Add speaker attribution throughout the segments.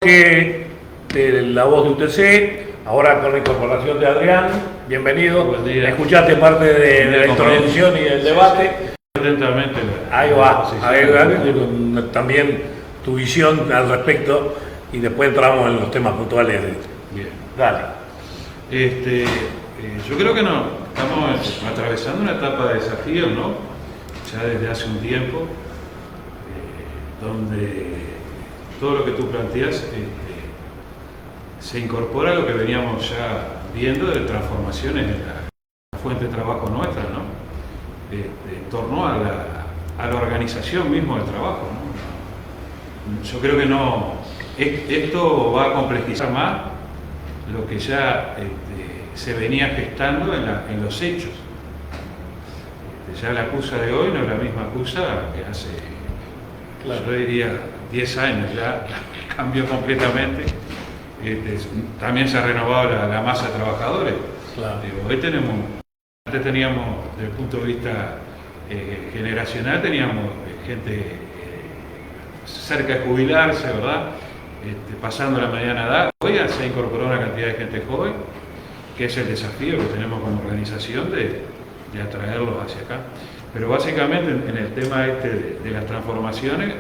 Speaker 1: Que de la voz de UTC, ahora con la incorporación de Adrián, bienvenido.
Speaker 2: Buen día.
Speaker 1: Escuchaste parte de la introducción y del debate.
Speaker 2: Atentamente.
Speaker 1: Ahí va,
Speaker 2: Sí, sí,
Speaker 1: ahí va. También tu visión al respecto y después entramos en los temas puntuales.
Speaker 2: Bien.
Speaker 1: Dale.
Speaker 2: Yo creo que no, estamos atravesando una etapa de desafío, ¿no? Ya desde hace un tiempo, donde todo lo que tú planteas se incorpora a lo que veníamos ya viendo de transformaciones en la fuente de trabajo nuestra, ¿no? En torno a la organización mismo del trabajo, ¿no? Yo creo que no, esto va a complejizar más lo que ya se venía gestando en los hechos. Ya la acusa de hoy no es la misma acusa que hace, claro, yo diría 10 años, ya cambió completamente. También se ha renovado la masa de trabajadores.
Speaker 1: Claro.
Speaker 2: Antes teníamos, desde el punto de vista generacional, teníamos gente cerca de jubilarse, ¿verdad? Pasando la mediana edad. Hoy se ha incorporado una cantidad de gente joven, que es el desafío que tenemos como organización de atraerlos hacia acá. Pero básicamente en el tema de las transformaciones,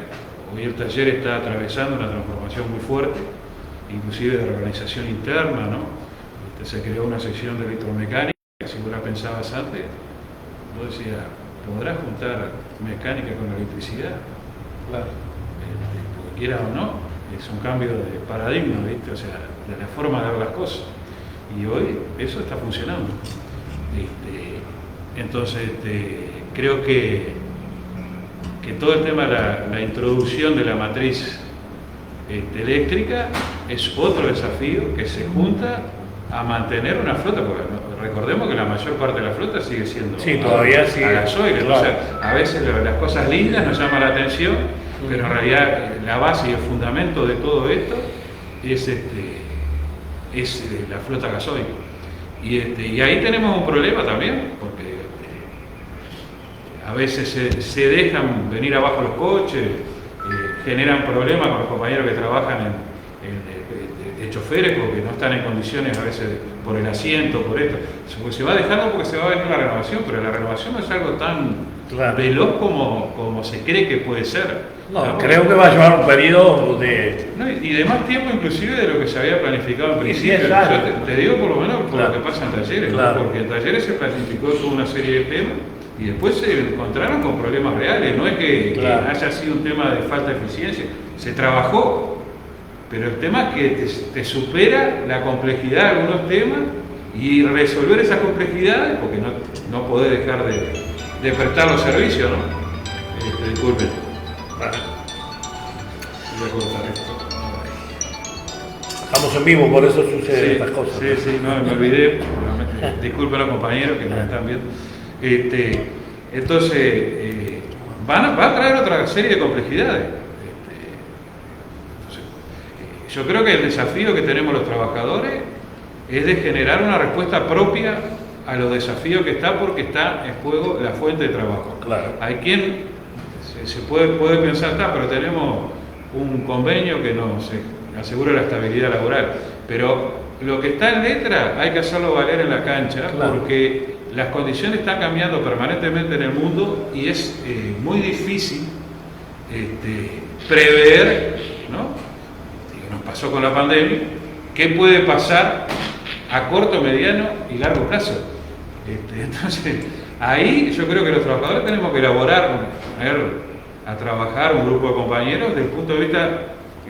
Speaker 2: hoy el taller está atravesando una transformación muy fuerte, inclusive de organización interna, ¿no? Se creó una sección de electromecánica, si vos la pensabas antes, vos decías, ¿podrás juntar mecánica con electricidad? Claro. Porque quieras o no, es un cambio de paradigma, ¿viste? O sea, de la forma de ver las cosas. Y hoy eso está funcionando. Entonces, creo que todo el tema de la introducción de la matriz eléctrica es otro desafío que se junta a mantener una flota, porque recordemos que la mayor parte de la flota sigue siendo
Speaker 1: todavía sigue
Speaker 2: a gasoil.
Speaker 1: Claro.
Speaker 2: Entonces, a veces las cosas lindas nos llaman la atención, pero en realidad la base y el fundamento de todo esto es la flota gasoil. Y ahí tenemos un problema también, porque a veces se dejan venir abajo los coches, generan problemas con los compañeros que trabajan de choferes porque no están en condiciones a veces por el asiento, por esto. Se va dejando porque se va a venir una renovación, pero la renovación no es algo tan veloz como se cree que puede ser.
Speaker 1: No, creo que va a llevar un periodo
Speaker 2: y de más tiempo inclusive de lo que se había planificado en principio. Yo te digo por lo menos por lo que pasa en talleres, ¿no? Porque en talleres se planificó toda una serie de temas y después se encontraron con problemas reales. No es que haya sido un tema de falta de eficiencia, se trabajó, pero el tema es que te supera la complejidad de algunos temas y resolver esas complejidades, porque no podés dejar de prestar los servicios, ¿no? Disculpen. Voy a cortar esto.
Speaker 1: Estamos en vivo, por eso suceden estas cosas.
Speaker 2: Sí, no, me olvidé. Disculpen a los compañeros que nos están viendo. Entonces, va a traer otra serie de complejidades. Yo creo que el desafío que tenemos los trabajadores es de generar una respuesta propia a los desafíos que está, porque está en juego la fuente de trabajo. Claro. Hay quien se puede pensar, pero tenemos un convenio que nos asegura la estabilidad laboral, pero lo que está en letra hay que hacerlo valer en la cancha, porque las condiciones están cambiando permanentemente en el mundo y es muy difícil prever, ¿no? Nos pasó con la pandemia, qué puede pasar a corto, mediano y largo plazo. Entonces, ahí yo creo que los trabajadores tenemos que elaborar, a trabajar un grupo de compañeros desde el punto de vista,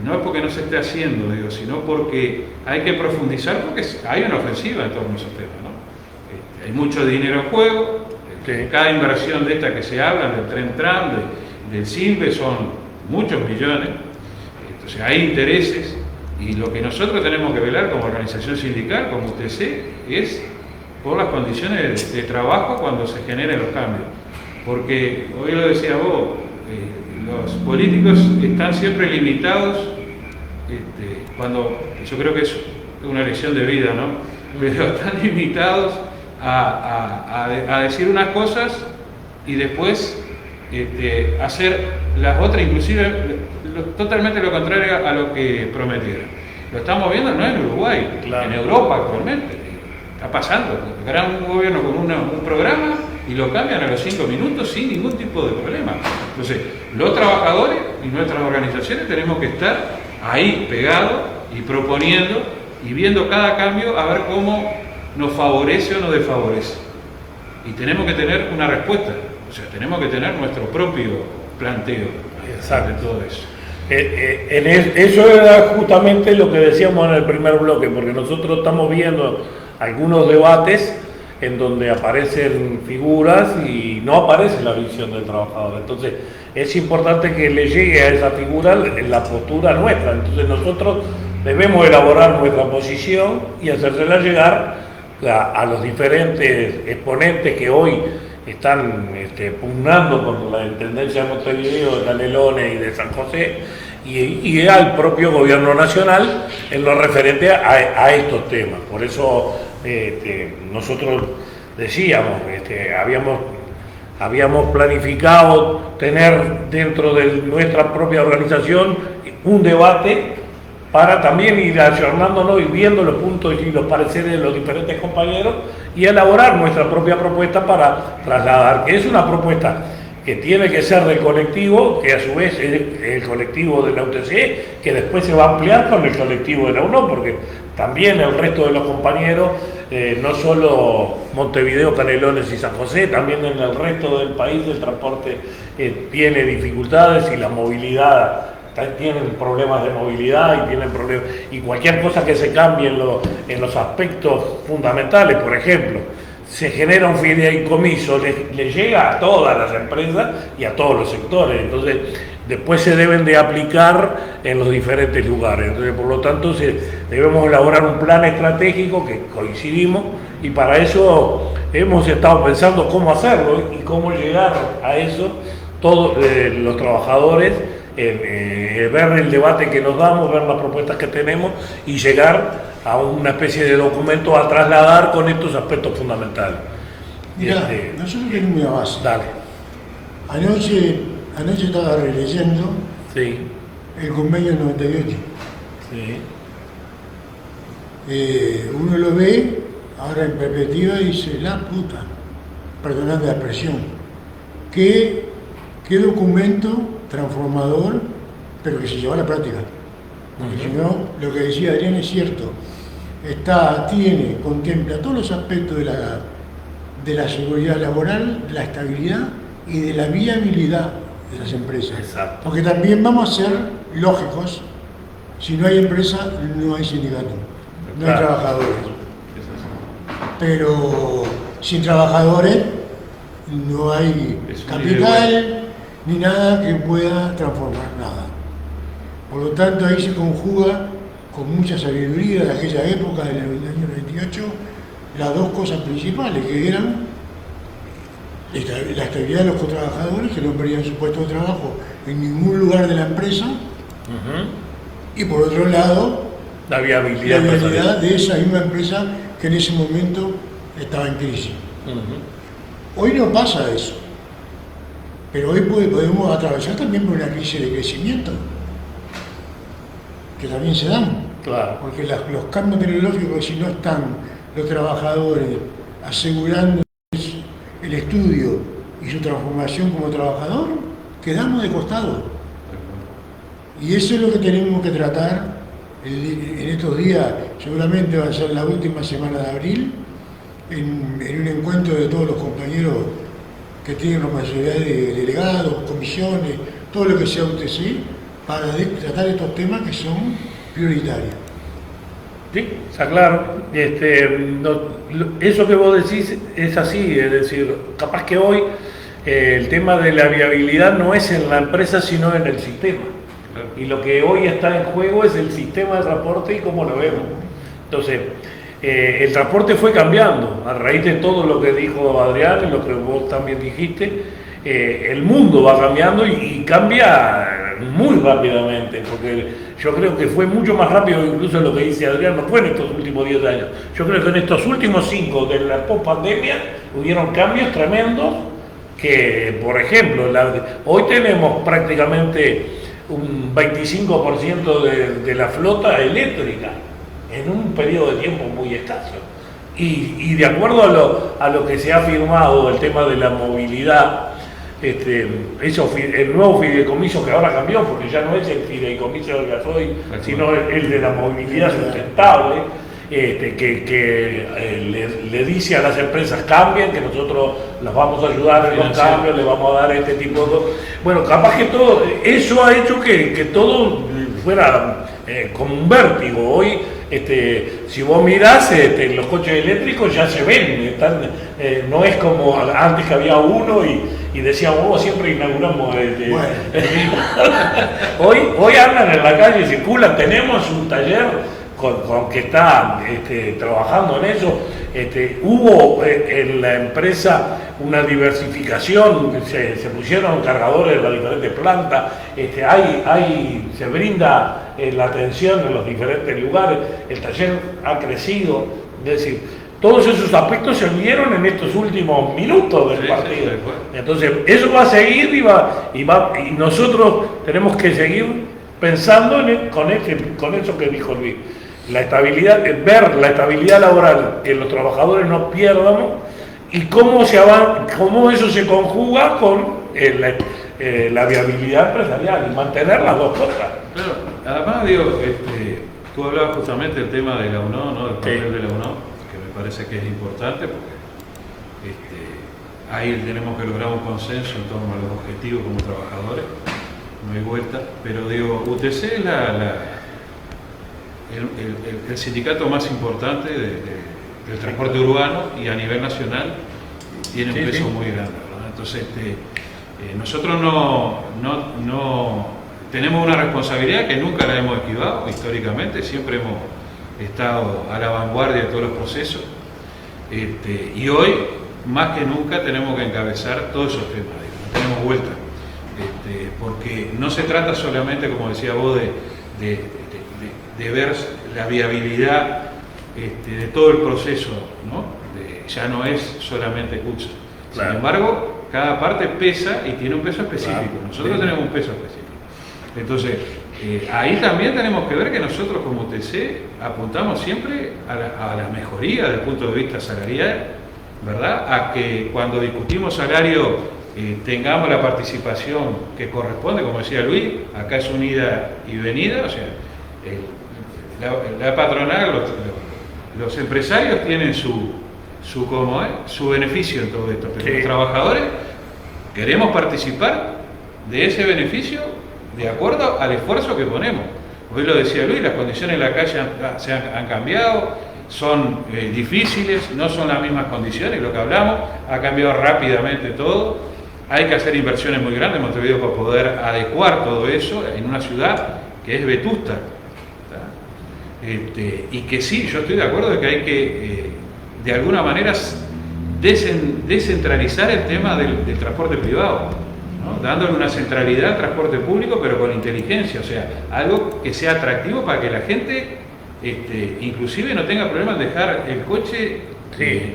Speaker 2: no es porque no se esté haciendo, sino porque hay que profundizar, porque hay una ofensiva en torno a esos temas, ¿no? Hay mucho dinero en juego, cada inversión de esta que se habla, del Tren Tram, del CIMBE, son muchos millones. Entonces hay intereses, y lo que nosotros tenemos que velar como organización sindical, como UTC, es por las condiciones de trabajo cuando se generen los cambios. Porque, hoy lo decía vos, los políticos están siempre limitados, cuando yo creo que es una elección de vida, ¿no? Pero están limitados a decir unas cosas y después hacer las otras, inclusive totalmente lo contrario a lo que prometieron. Lo estamos viendo no en Uruguay,
Speaker 1: claro,
Speaker 2: en Europa actualmente. Está pasando. Gran gobierno con un programa y lo cambian a los 5 minutos sin ningún tipo de problema. Entonces, los trabajadores y nuestras organizaciones tenemos que estar ahí pegados y proponiendo y viendo cada cambio a ver cómo nos favorece o nos desfavorece. Y tenemos que tener una respuesta, o sea, tenemos que tener nuestro propio planteo de todo eso.
Speaker 1: Eso era justamente lo que decíamos en el primer bloque, porque nosotros estamos viendo algunos debates en donde aparecen figuras y no aparece la visión del trabajador. Entonces es importante que le llegue a esa figura la postura nuestra. Entonces nosotros debemos elaborar nuestra posición y hacérsela llegar a los diferentes exponentes que hoy están pugnando por la Intendencia de Montevideo, de Canelones y de San José, y al propio gobierno nacional en lo referente a estos temas. Por eso nosotros decíamos, habíamos planificado tener dentro de nuestra propia organización un debate para también ir ayornándonos y viendo los puntos y los pareceres de los diferentes compañeros y elaborar nuestra propia propuesta para trasladar, que es una propuesta que tiene que ser del colectivo, que a su vez es el colectivo de la UTC, que después se va a ampliar con el colectivo de la UNO, porque también el resto de los compañeros, no solo Montevideo, Canelones y San José, también en el resto del país el transporte tiene dificultades y la movilidad, tienen problemas de movilidad y tienen problemas, y cualquier cosa que se cambie en los aspectos fundamentales, por ejemplo, se genera un fideicomiso, le llega a todas las empresas y a todos los sectores, entonces después se deben de aplicar en los diferentes lugares. Entonces, por lo tanto, debemos elaborar un plan estratégico que coincidimos y para eso hemos estado pensando cómo hacerlo y cómo llegar a eso todos los trabajadores, ver el debate que nos damos, ver las propuestas que tenemos y llegar a una especie de documento a trasladar con estos aspectos fundamentales.
Speaker 3: Mira, nosotros tenemos una base.
Speaker 1: Dale.
Speaker 3: Anoche estaba releyendo el convenio 98. Uno lo ve ahora en perspectiva y dice, la puta, perdonad la expresión, qué documento transformador, pero que se lleva a la práctica. Porque si no, lo que decía Adrián es cierto, contempla todos los aspectos de la seguridad laboral, de la estabilidad y de la viabilidad de las empresas.
Speaker 1: Exacto.
Speaker 3: Porque también vamos a ser lógicos, si no hay empresa, no hay sindicato, no hay trabajadores. Pero sin trabajadores no hay capital ni nada que pueda transformar nada. Por lo tanto, ahí se conjuga con mucha sabiduría de aquella época, del año 98, las dos cosas principales, que eran la estabilidad de los trabajadores, que no perdían su puesto de trabajo en ningún lugar de la empresa, y por otro lado,
Speaker 1: la viabilidad
Speaker 3: de esa misma empresa que en ese momento estaba en crisis. Hoy no pasa eso, pero hoy podemos atravesar también por una crisis de crecimiento, que también se dan, porque los cambios tecnológicos, si no están los trabajadores asegurando el estudio y su transformación como trabajador, quedamos de costado. Y eso es lo que tenemos que tratar en estos días, seguramente va a ser la última semana de abril, en un encuentro de todos los compañeros que tienen responsabilidad de delegados, comisiones, todo lo que sea UTC, para tratar estos temas que son prioritarios.
Speaker 1: Sí, está claro. Eso que vos decís es así, es decir, capaz que hoy el tema de la viabilidad no es en la empresa, sino en el sistema. Y lo que hoy está en juego es el sistema de transporte y cómo lo vemos. Entonces, el transporte fue cambiando a raíz de todo lo que dijo Adrián y lo que vos también dijiste. El mundo va cambiando y cambia muy rápidamente, porque yo creo que fue mucho más rápido incluso lo que dice Adrián, no fue en estos últimos 10 años. Yo creo que en estos últimos 5 de la post-pandemia hubieron cambios tremendos que, por ejemplo, hoy tenemos prácticamente un 25% de la flota eléctrica en un periodo de tiempo muy escaso. Y de acuerdo a lo que se ha firmado, el tema de la movilidad, el nuevo fideicomiso que ahora cambió, porque ya no es el fideicomiso del gasoil, sino el de la movilidad sustentable, le dice a las empresas cambien, que nosotros las vamos a ayudar en los cambios, le vamos a dar este tipo de cosas. Bueno, capaz que todo eso ha hecho que todo fuera como un vértigo. Hoy, si vos mirás, los coches eléctricos ya se ven, no es como antes que había uno y decíamos, siempre inauguramos hoy andan en la calle, circulan, tenemos un taller con que está trabajando en eso. Hubo en la empresa una diversificación, se pusieron cargadores de las diferentes plantas, se brinda la atención en los diferentes lugares, el taller ha crecido, es decir, todos esos aspectos se vieron en estos últimos minutos del partido. Entonces, eso va a seguir y nosotros tenemos que seguir pensando con eso que dijo Luis. La estabilidad, ver la estabilidad laboral, que los trabajadores no pierdan, y cómo eso se conjuga con la viabilidad empresarial y mantener las dos cosas.
Speaker 2: Claro, además tú hablabas justamente del tema de la UNO, ¿no? Del papel de la UNO, que me parece que es importante porque ahí tenemos que lograr un consenso en torno a los objetivos como trabajadores, no hay vuelta, pero UTC es el sindicato más importante del transporte urbano y a nivel nacional tiene un peso muy grande, ¿verdad? Entonces nosotros no tenemos una responsabilidad que nunca la hemos esquivado históricamente, siempre hemos estado a la vanguardia de todos los procesos, y hoy más que nunca tenemos que encabezar todos esos temas, no tenemos vuelta, porque no se trata solamente, como decía vos, de ver la viabilidad de todo el proceso, ¿no? Ya no es solamente CUTSA. Claro. Sin embargo, cada parte pesa y tiene un peso específico. Claro. Nosotros tenemos un peso específico. Entonces, ahí también tenemos que ver que nosotros como UTC apuntamos siempre a la mejoría desde el punto de vista salarial, ¿verdad? A que cuando discutimos salario tengamos la participación que corresponde, como decía Luis, acá es un ida y venida, o sea, la patronal, los empresarios tienen su beneficio en todo esto, pero los trabajadores queremos participar de ese beneficio de acuerdo al esfuerzo que ponemos. Hoy lo decía Luis, las condiciones en la calle han cambiado, son difíciles, no son las mismas condiciones, lo que hablamos, ha cambiado rápidamente todo, hay que hacer inversiones muy grandes en Montevideo para poder adecuar todo eso en una ciudad que es vetusta. Y que sí, yo estoy de acuerdo de que hay que, de alguna manera, descentralizar el tema del transporte privado, ¿no? Dándole una centralidad al transporte público, pero con inteligencia, o sea, algo que sea atractivo para que la gente, inclusive no tenga problema en dejar el coche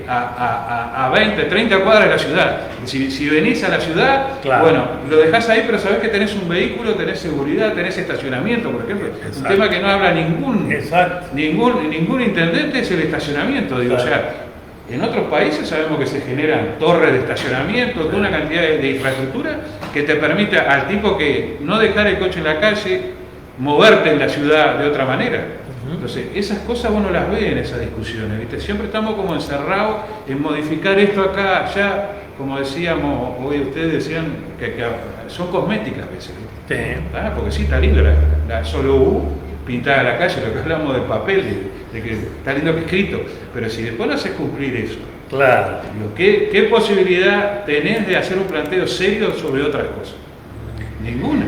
Speaker 2: a 20, 30 cuadras de la ciudad. Si venís a la ciudad, claro, bueno, lo dejás ahí, pero sabés que tenés un vehículo, tenés seguridad, tenés estacionamiento, por ejemplo. Exacto. Un tema que no habla ningún intendente es el estacionamiento, digo, claro. O sea, en otros países sabemos que se generan torres de estacionamiento, toda una cantidad de infraestructura que te permite al tipo que no dejar el coche en la calle, moverte en la ciudad de otra manera. Entonces, esas cosas vos no las ves en esas discusiones, ¿viste? Siempre estamos como encerrados en modificar esto acá, allá, como decíamos, hoy ustedes decían que son cosméticas a veces, ¿viste? Sí. ¿Ah? Porque sí, está lindo la solo U pintada en la calle, lo que hablamos del papel, de que está lindo que escrito, pero si después no haces cumplir eso,
Speaker 1: claro,
Speaker 2: digo, ¿qué posibilidad tenés de hacer un planteo serio sobre otras cosas? Ninguna.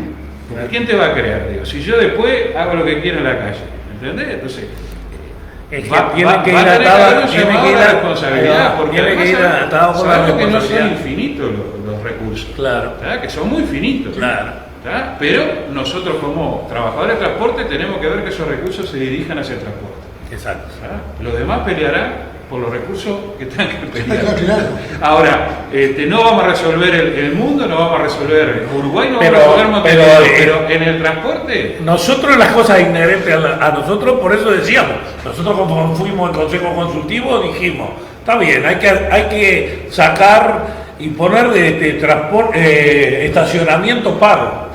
Speaker 2: Porque ¿quién te va a creer? Digo, si yo después hago lo que quiero en la calle, ¿entendés? Entonces,
Speaker 1: tiene que ir
Speaker 2: responsabilidad, porque sabemos que no son infinitos los recursos,
Speaker 1: claro,
Speaker 2: ¿tá? Que son muy finitos,
Speaker 1: claro,
Speaker 2: ¿tá? Pero nosotros como trabajadores de transporte tenemos que ver que esos recursos se dirijan hacia el transporte.
Speaker 1: Exacto.
Speaker 2: ¿Tá? Los demás pelearán por los recursos que tengan que pelear.
Speaker 3: Claro.
Speaker 2: Ahora, no vamos a resolver el mundo, no vamos a resolver Uruguay, no vamos a resolver Montevideo, pero en el transporte...
Speaker 1: Nosotros las cosas inherentes a nosotros, por eso decíamos, nosotros como fuimos al Consejo Consultivo dijimos, está bien, hay que sacar y poner de transporte, estacionamiento pago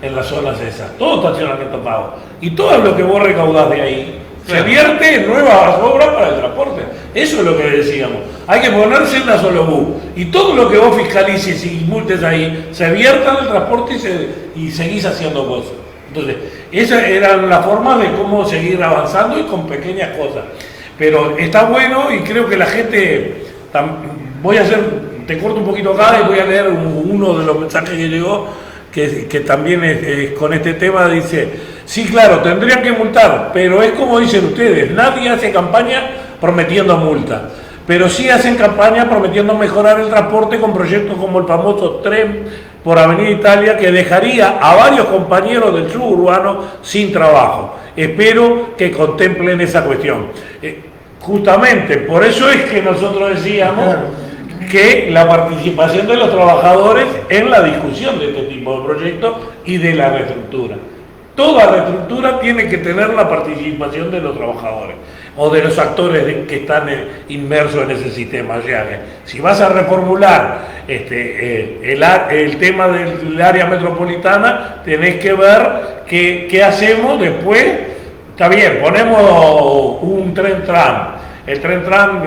Speaker 1: en las zonas esas, todo estacionamiento pago. Y todo lo que vos recaudás de ahí se vierte en nuevas obras para el transporte. Eso es lo que decíamos. Hay que ponerse en la solo bus. Y todo lo que vos fiscalices y multes ahí, se vierta en el transporte y seguís haciendo cosas. Entonces, esa era la forma de cómo seguir avanzando y con pequeñas cosas. Pero está bueno y creo que la gente... te corto un poquito acá y voy a leer uno de los mensajes que llegó, que también es con este tema, dice, sí, claro, tendrían que multar, pero es como dicen ustedes, nadie hace campaña prometiendo multa, pero sí hacen campaña prometiendo mejorar el transporte con proyectos como el famoso tren por Avenida Italia, que dejaría a varios compañeros del suburbano sin trabajo. Espero que contemplen esa cuestión. Justamente, por eso es que nosotros decíamos que la participación de los trabajadores en la discusión de este tipo de proyectos y de la reestructura. Toda reestructura tiene que tener la participación de los trabajadores o de los actores que están inmersos en ese sistema. O sea, si vas a reformular el tema del área metropolitana, tenés que ver qué hacemos después. Está bien, ponemos un tren tram. El tren tram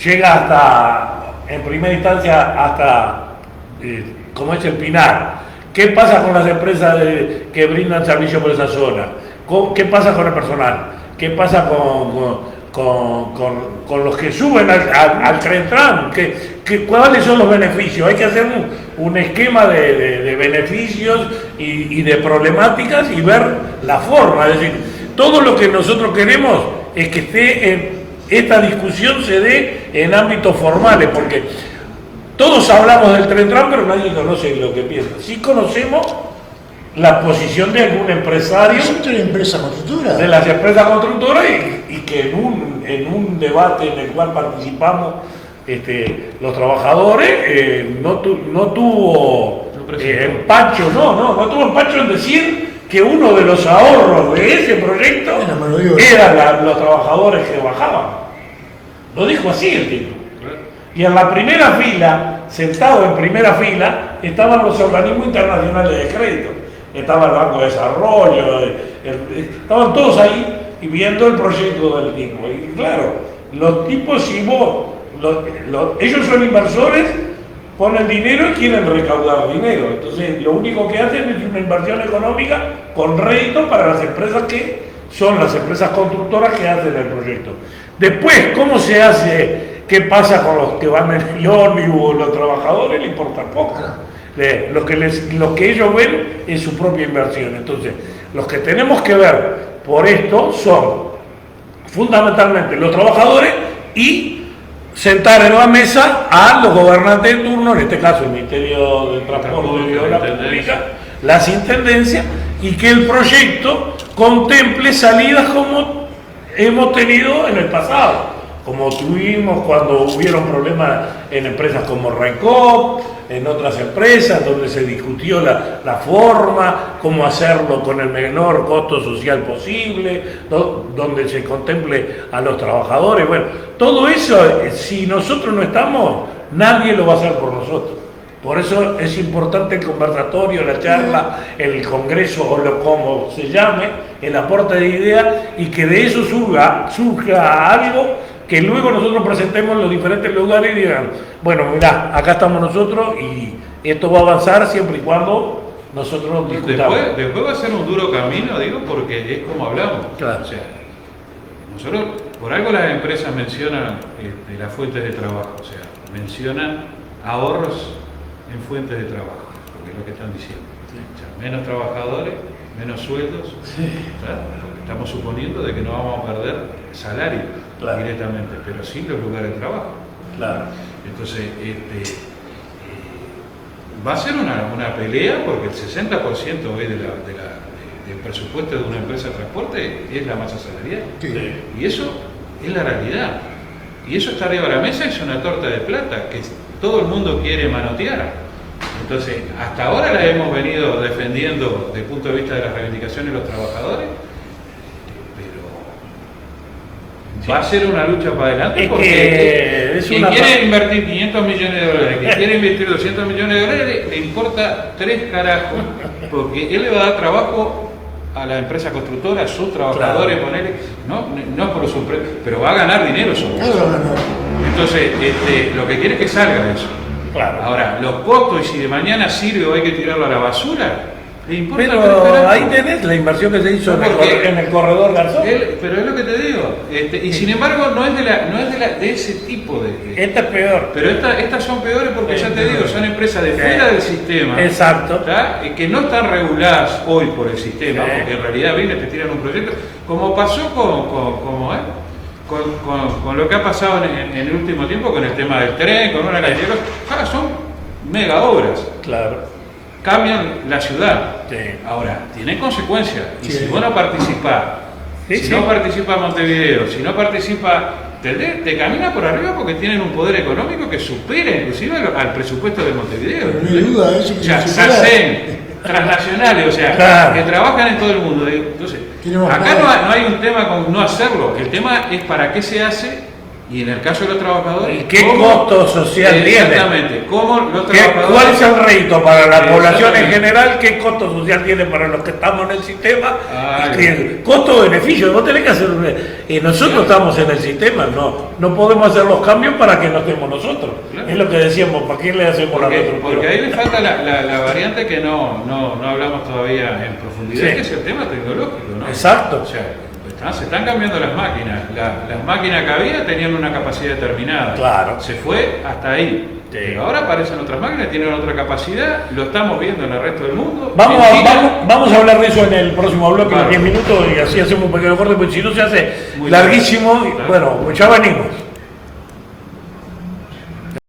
Speaker 1: llega hasta, en primera instancia, hasta, como es el Pinar. ¿Qué pasa con las empresas que brindan servicio por esa zona? ¿Qué pasa con el personal? ¿Qué pasa con los que suben al tren tram? ¿Cuáles son los beneficios? Hay que hacer un esquema de beneficios y de problemáticas y ver la forma. Es decir, todo lo que nosotros queremos es que esta discusión se dé en ámbitos formales, porque todos hablamos del tren tram, pero nadie conoce lo que piensa. Sí conocemos la posición de algún empresario.
Speaker 3: ¿Es una empresa constructora?
Speaker 1: De las empresas constructoras y que en un debate en el cual participamos los trabajadores, no tuvo empacho, no tuvo empacho en decir que uno de los ahorros de ese proyecto eran los trabajadores que bajaban. Lo dijo así el tipo. Y en la primera fila, sentado en primera fila, estaban los organismos internacionales de crédito. Estaba el Banco de Desarrollo, estaban todos ahí y viendo el proyecto del tipo. Y claro, los tipos, si vos, ellos son inversores, ponen dinero y quieren recaudar dinero. Entonces, lo único que hacen es una inversión económica con rédito para las empresas que son las empresas constructoras que hacen el proyecto. Después, ¿cómo se hace? ¿Qué pasa con los que van en el ómnibus, los trabajadores? Le importa poco. Lo que ellos ven es su propia inversión. Entonces, los que tenemos que ver por esto son fundamentalmente los trabajadores y sentar en la mesa a los gobernantes de turno, en este caso el Ministerio del Transporte y Obras Públicas, las intendencias, y que el proyecto contemple salidas como hemos tenido en el pasado, como tuvimos cuando hubieron problemas en empresas como Recop, en otras empresas donde se discutió la forma, cómo hacerlo con el menor costo social posible, donde se contemple a los trabajadores. Bueno, todo eso, si nosotros no estamos, nadie lo va a hacer por nosotros. Por eso es importante el conversatorio, la charla, el congreso o como se llame, el aporte de ideas, y que de eso surja algo que luego nosotros presentemos en los diferentes lugares y digan, bueno, mirá, acá estamos nosotros y esto va a avanzar siempre y cuando nosotros discutamos.
Speaker 2: Después va a ser un duro camino, digo, porque es como hablamos.
Speaker 1: Claro.
Speaker 2: O sea, nosotros, por algo las empresas mencionan las fuentes de trabajo, o sea, mencionan ahorros en fuentes de trabajo, porque es lo que están diciendo. Sí. O sea, menos trabajadores, menos sueldos, sí. Porque estamos suponiendo de que no vamos a perder salario, claro, directamente, pero sí los lugares de trabajo.
Speaker 1: Claro.
Speaker 2: Entonces, va a ser una pelea, porque el 60% hoy del presupuesto de una empresa de transporte es la masa salarial. Sí. Y eso es la realidad. Y eso está arriba de la mesa, es una torta de plata que todo el mundo quiere manotear. Entonces, hasta ahora la hemos venido defendiendo desde el punto de vista de las reivindicaciones de los trabajadores, pero va a ser una lucha para adelante porque quien quiere invertir 500 millones de dólares, quien quiere invertir 200 millones de dólares, le importa 3 carajos, porque él le va a dar trabajo a la empresa constructora, a sus trabajadores, ponerle, no por su empresa, pero va a ganar dinero sobre eso. Entonces, lo que quiere es que salga de eso.
Speaker 1: Claro.
Speaker 2: Ahora, los costos y si de mañana sirve o hay que tirarlo a la basura, le importa.
Speaker 1: Pero ahí tenés la inversión que se hizo en el corredor Garzón.
Speaker 2: Pero es lo que te digo. Y sin embargo, no es de ese tipo de.
Speaker 1: Esta es peor.
Speaker 2: Pero estas son peores porque ya te digo, son empresas de fuera del sistema.
Speaker 1: Exacto.
Speaker 2: Que no están reguladas hoy por el sistema, porque en realidad vienen, te tiran un proyecto, como pasó con lo que ha pasado en el último tiempo con el tema del tren, con una cantidad de cosas. Son mega obras.
Speaker 1: Claro.
Speaker 2: Cambian la ciudad.
Speaker 1: Sí.
Speaker 2: Ahora, tiene consecuencias. Y
Speaker 3: Sí.
Speaker 2: si vos no participás, no participa Montevideo, si no participa, te camina por arriba porque tienen un poder económico que supera inclusive al presupuesto de Montevideo.
Speaker 3: Pero no hay duda, eso que
Speaker 2: O sea,
Speaker 3: se supera.
Speaker 2: SACEN, transnacionales, o sea,
Speaker 1: Claro.
Speaker 2: que trabajan en todo el mundo. Entonces,
Speaker 3: Tenemos
Speaker 2: acá
Speaker 3: poder.
Speaker 2: no hay un tema con no hacerlo, el tema es para qué se hace y en el caso de los trabajadores.
Speaker 1: ¿Y qué costo social tiene?
Speaker 2: Exactamente, cómo los trabajadores.
Speaker 1: ¿Cuál es el rédito para la población en
Speaker 2: Exactamente.
Speaker 1: general? ¿Qué costo social tiene para los que estamos en el sistema?
Speaker 2: Ah,
Speaker 1: Costo-beneficio. Vos tenés que hacer nosotros estamos en el sistema, no podemos hacer los cambios para que no estemos nosotros.
Speaker 2: Claro.
Speaker 1: Es lo que decíamos, ¿para quién le hacemos la reestructura?
Speaker 2: Porque ahí le falta la variante que no hablamos todavía en profundidad,
Speaker 1: Sí.
Speaker 2: que es el tema tecnológico, ¿no?
Speaker 1: Exacto.
Speaker 2: O sea, se están cambiando las máquinas. Las máquinas que había tenían una capacidad determinada.
Speaker 1: Claro.
Speaker 2: Se fue hasta ahí.
Speaker 1: Sí.
Speaker 2: Pero ahora aparecen otras máquinas, tienen otra capacidad, lo estamos viendo en el resto del mundo.
Speaker 1: Vamos
Speaker 2: En China.
Speaker 1: a hablar de eso en el próximo bloque, en
Speaker 2: Claro.
Speaker 1: 10 minutos, y así hacemos un pequeño corte, porque si no se hace
Speaker 2: Muy
Speaker 1: larguísimo.
Speaker 2: bien. Claro.
Speaker 1: Bueno, pues ya venimos.